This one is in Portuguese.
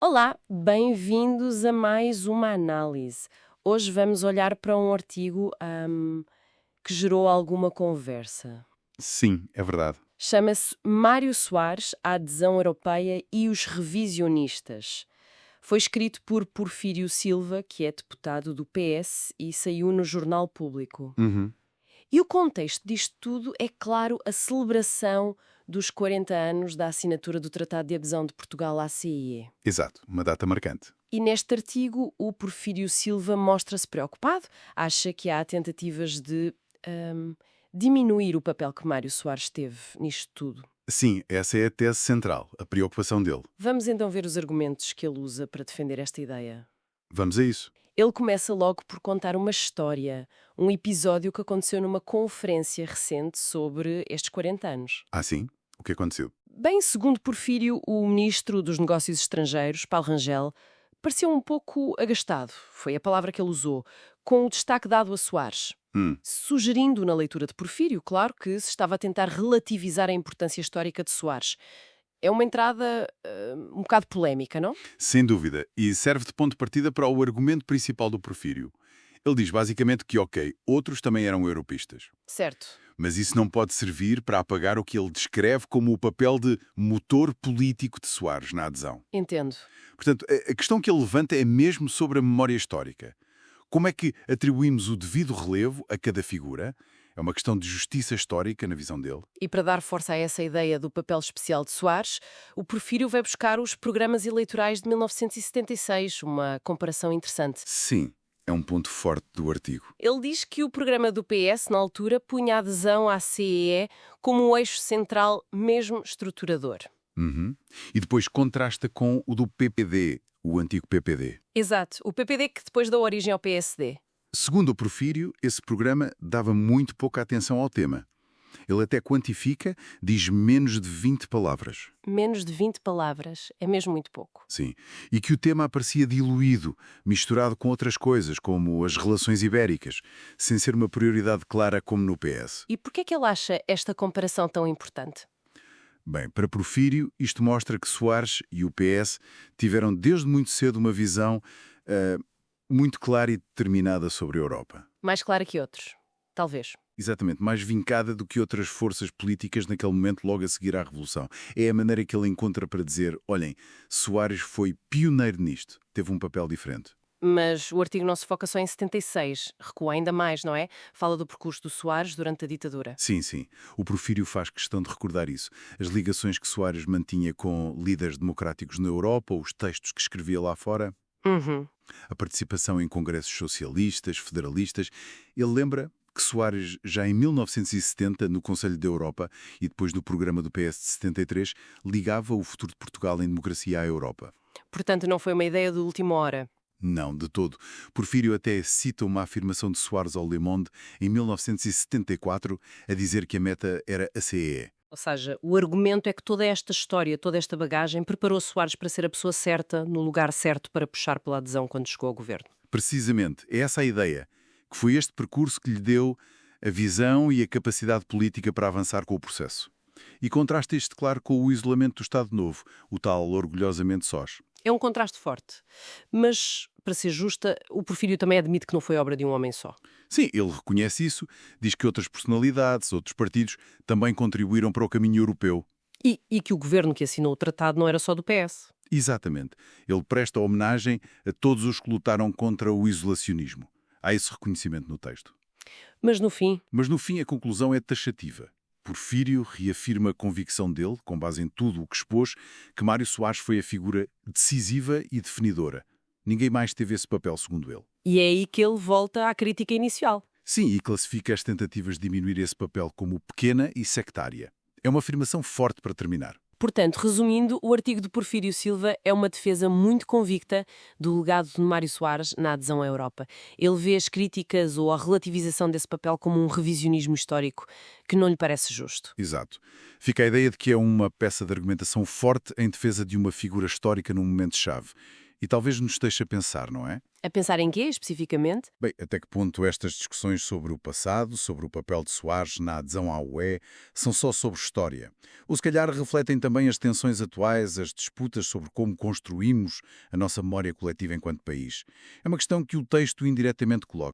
Olá, bem-vindos a mais uma análise. Hoje vamos olhar para um artigo que gerou alguma conversa. Sim, é verdade. Chama-se Mário Soares, a adesão europeia e os revisionistas. Foi escrito por Porfírio Silva, que é deputado do PS, e saiu no Jornal Público. Uhum. E o contexto disto tudo é, claro, a celebração dos 40 anos da assinatura do Tratado de Adesão de Portugal à CEE. Exato, uma data marcante. E neste artigo, o Porfírio Silva mostra-se preocupado, acha que há tentativas de diminuir o papel que Mário Soares teve nisto tudo. Sim, essa é a tese central, a preocupação dele. Vamos então ver os argumentos que ele usa para defender esta ideia. Vamos a isso. Ele começa logo por contar uma história, um episódio que aconteceu numa conferência recente sobre estes 40 anos. Ah, sim? O que aconteceu? Bem, segundo Porfírio, o ministro dos Negócios Estrangeiros, Paulo Rangel, pareceu um pouco agastado, foi a palavra que ele usou, com o destaque dado a Soares, sugerindo na leitura de Porfírio, claro, que se estava a tentar relativizar a importância histórica de Soares. É uma entrada um bocado polémica, não? Sem dúvida, e serve de ponto de partida para o argumento principal do Porfírio. Ele diz basicamente que, ok, outros também eram europeístas. Certo. Mas isso não pode servir para apagar o que ele descreve como o papel de motor político de Soares na adesão. Entendo. Portanto, a questão que ele levanta é mesmo sobre a memória histórica. Como é que atribuímos o devido relevo a cada figura? É uma questão de justiça histórica na visão dele. E para dar força a essa ideia do papel especial de Soares, o Porfírio vai buscar os programas eleitorais de 1976, uma comparação interessante. Sim, é um ponto forte do artigo. Ele diz que o programa do PS, na altura, punha a adesão à CEE como um eixo central, mesmo estruturador. Uhum. E depois contrasta com o do PPD, o antigo PPD. Exato, o PPD que depois deu origem ao PSD. Segundo o Porfírio, esse programa dava muito pouca atenção ao tema. Ele até quantifica, diz menos de 20 palavras. Menos de 20 palavras, é mesmo muito pouco. Sim. E que o tema aparecia diluído, misturado com outras coisas, como as relações ibéricas, sem ser uma prioridade clara como no PS. E por que é que ele acha esta comparação tão importante? Bem, para Porfírio, isto mostra que Soares e o PS tiveram desde muito cedo uma visão muito clara e determinada sobre a Europa. Mais clara que outros, talvez. Exatamente, mais vincada do que outras forças políticas naquele momento logo a seguir à Revolução. É a maneira que ele encontra para dizer, olhem, Soares foi pioneiro nisto, teve um papel diferente. Mas o artigo não se foca só em 76, recua ainda mais, não é? Fala do percurso do Soares durante a ditadura. Sim, sim. O Porfírio faz questão de recordar isso. As ligações que Soares mantinha com líderes democráticos na Europa, os textos que escrevia lá fora, a participação em congressos socialistas, federalistas. Ele lembra que Soares, já em 1970, no Conselho da Europa e depois no programa do PS de 73, ligava o futuro de Portugal em democracia à Europa. Portanto, não foi uma ideia de última hora. Não, de todo. Porfírio até cita uma afirmação de Soares ao Le Monde em 1974 a dizer que a meta era a CEE. Ou seja, o argumento é que toda esta história, toda esta bagagem preparou Soares para ser a pessoa certa, no lugar certo para puxar pela adesão quando chegou ao governo. Precisamente, é essa a ideia, que foi este percurso que lhe deu a visão e a capacidade política para avançar com o processo. E contrasta isto, claro, com o isolamento do Estado Novo, o tal orgulhosamente sós. É um contraste forte. Mas, para ser justa, o Porfírio também admite que não foi obra de um homem só. Sim, ele reconhece isso, diz que outras personalidades, outros partidos, também contribuíram para o caminho europeu. E que o governo que assinou o tratado não era só do PS. Exatamente. Ele presta homenagem a todos os que lutaram contra o isolacionismo. Há esse reconhecimento no texto. Mas, no fim, A conclusão é taxativa. Porfírio reafirma a convicção dele, com base em tudo o que expôs, que Mário Soares foi a figura decisiva e definidora. Ninguém mais teve esse papel, segundo ele. e é aí que ele volta à crítica inicial. Sim, e classifica as tentativas de diminuir esse papel como pequena e sectária. É uma afirmação forte para terminar. Portanto, resumindo, o artigo de Porfírio Silva é uma defesa muito convicta do legado de Mário Soares na adesão à Europa. Ele vê as críticas ou a relativização desse papel como um revisionismo histórico que não lhe parece justo. Exato. Fica a ideia de que é uma peça de argumentação forte em defesa de uma figura histórica num momento-chave. E talvez nos deixe a pensar, não é? A pensar em quê, especificamente? Bem, até que ponto estas discussões sobre o passado, sobre o papel de Soares na adesão à UE, são só sobre história? Ou se calhar refletem também as tensões atuais, as disputas sobre como construímos a nossa memória coletiva enquanto país? É uma questão que o texto indiretamente coloca.